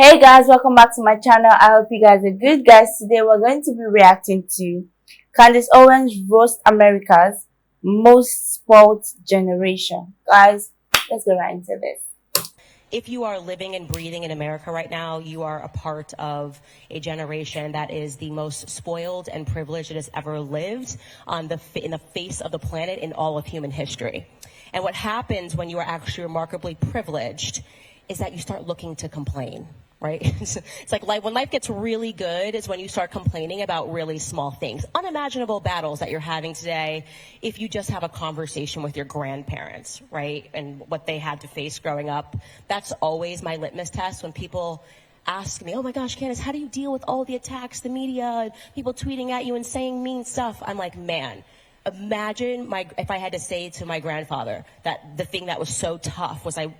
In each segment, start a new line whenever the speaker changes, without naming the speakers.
Hey guys, welcome back to my channel. I hope you guys are good. Guys, today we're going to be reacting to Candace Owens Roast America's Most Spoiled Generation. Guys, let's go right into this.
If you are living and breathing in America right now, you are a part of a generation that is the most spoiled and privileged that has ever lived in the face of the planet in all of human history. And what happens when you are actually remarkably privileged is that you start looking to complain, right? It's like when life gets really good is when you start complaining about really small things, unimaginable battles that you're having today. If you just have a conversation with your grandparents, right? And what they had to face growing up, that's always my litmus test when people ask me, oh my gosh, Candace, how do you deal with all the attacks, the media, people tweeting at you and saying mean stuff? I'm like, man, imagine if I had to say to my grandfather that the thing that was so tough was I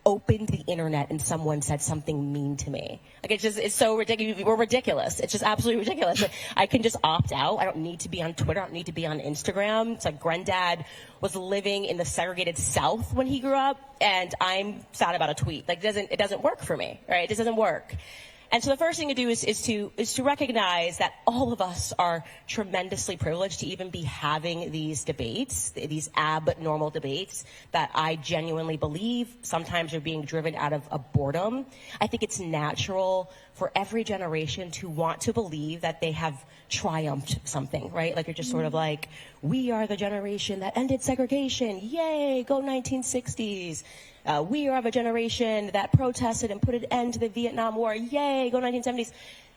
opened the internet and someone said something mean to me. Like it's so ridiculous. We're ridiculous. It's just absolutely ridiculous. I can just opt out. I don't need to be on Twitter. I don't need to be on Instagram. It's like granddad was living in the segregated South when he grew up, and I'm sad about a tweet. Like it doesn't work for me, right? It just doesn't work. And so the first thing to do is to recognize that all of us are tremendously privileged to even be having these debates, these abnormal debates that I genuinely believe sometimes are being driven out of a boredom. I think it's natural for every generation to want to believe that they have triumphed something, right? Like you're just sort of like, we are the generation that ended segregation. Yay, go 1960s. We are of a generation that protested and put an end to the Vietnam War. Yay, go 1970s.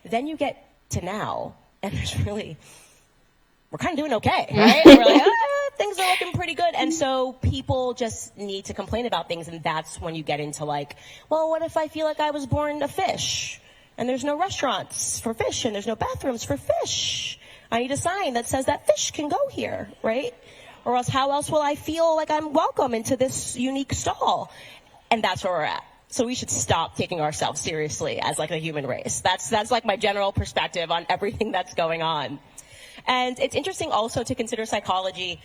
Then you get to now, and we're kind of doing okay, right? We're like, things are looking pretty good. And so people just need to complain about things, and that's when you get into like, well, what if I feel like I was born a fish, and there's no restaurants for fish, and there's no bathrooms for fish? I need a sign that says that fish can go here, right? Or else how else will I feel like I'm welcome into this unique stall? And that's where we're at. So we should stop taking ourselves seriously as like a human race. That's like my general perspective on everything that's going on. And it's interesting also to consider psychology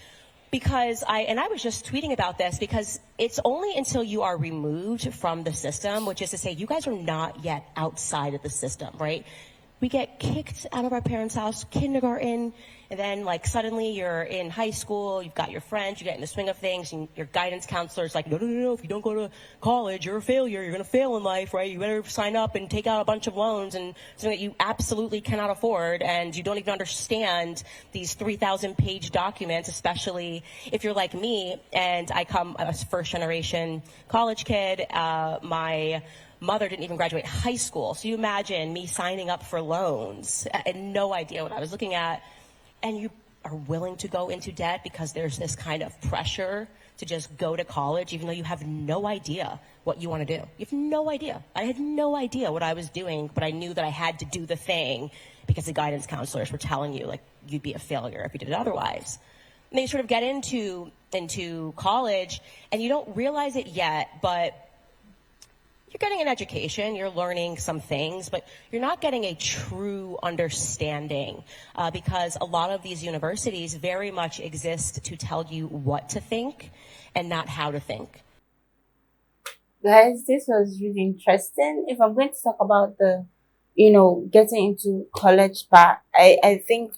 because I was just tweeting about this because it's only until you are removed from the system, which is to say you guys are not yet outside of the system, right? We get kicked out of our parents' house, kindergarten, and then like suddenly you're in high school, you've got your friends, you get in the swing of things, and your guidance counselor's like, no, if you don't go to college, you're a failure, you're gonna fail in life, right? You better sign up and take out a bunch of loans and something that you absolutely cannot afford, and you don't even understand these 3,000 page documents, especially if you're like me, and I come as a first generation college kid, my mother didn't even graduate high school. So you imagine me signing up for loans. I had no idea what I was looking at. And you are willing to go into debt because there's this kind of pressure to just go to college, even though you have no idea what you want to do. You have no idea. I had no idea what I was doing, but I knew that I had to do the thing because the guidance counselors were telling you, like, you'd be a failure if you did it otherwise. And then you sort of get into college, and you don't realize it yet, but you're getting an education, you're learning some things, but you're not getting a true understanding because a lot of these universities very much exist to tell you what to think and not how to think.
Guys, this was really interesting. If I'm going to talk about the, getting into college part, I think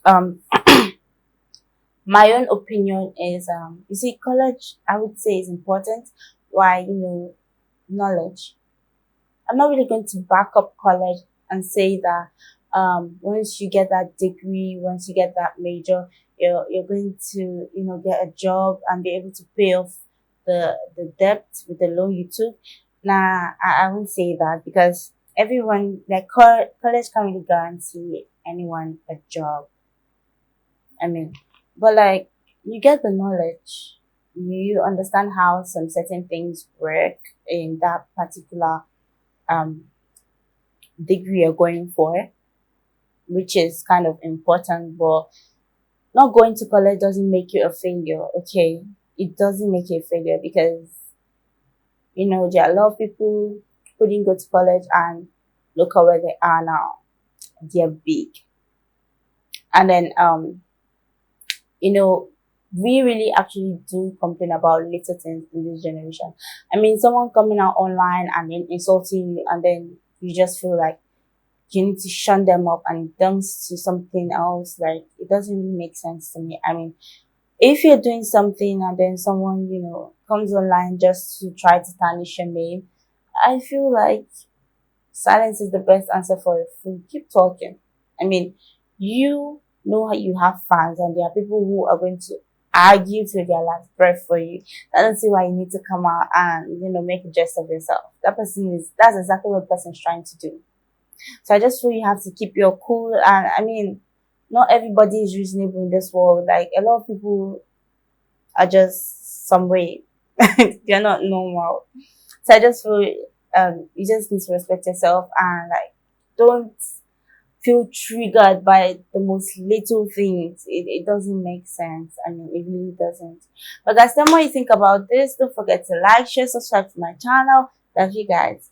my own opinion is you see, college I would say is important. Why, knowledge. I'm not really going to back up college and say that once you get that degree, once you get that major, you're going to get a job and be able to pay off the debt with the loan you took. Nah, I won't say that because everyone like college can't really guarantee anyone a job. I mean, but like you get the knowledge, you understand how some certain things work in that particular um degree you're going for, which is kind of important. But not going to college doesn't make you a failure, okay? It doesn't make you a failure because there are a lot of people who didn't go to college and look at where they are now. They're big. And then we really actually do complain about little things in this generation. I mean, someone coming out online and then insulting you, and then you just feel like you need to shun them up and dance to something else. Like, it doesn't really make sense to me. I mean, if you're doing something and then someone, comes online just to try to tarnish your name, I feel like silence is the best answer for a fool. Keep talking. I mean, you know how you have fans, and there are people who are going to argue to their last breath for you. I don't see why you need to come out and, make a jest of yourself. That's exactly what the person's trying to do. So I just feel you have to keep your cool. And I mean, not everybody is reasonable in this world. Like, a lot of people are just some way. They're not normal. So I just feel you just need to respect yourself, and like, don't feel triggered by the most little things. It doesn't make sense. I mean, it really doesn't. But guys, the more you think about this, don't forget to like, share, subscribe to my channel. Love you guys.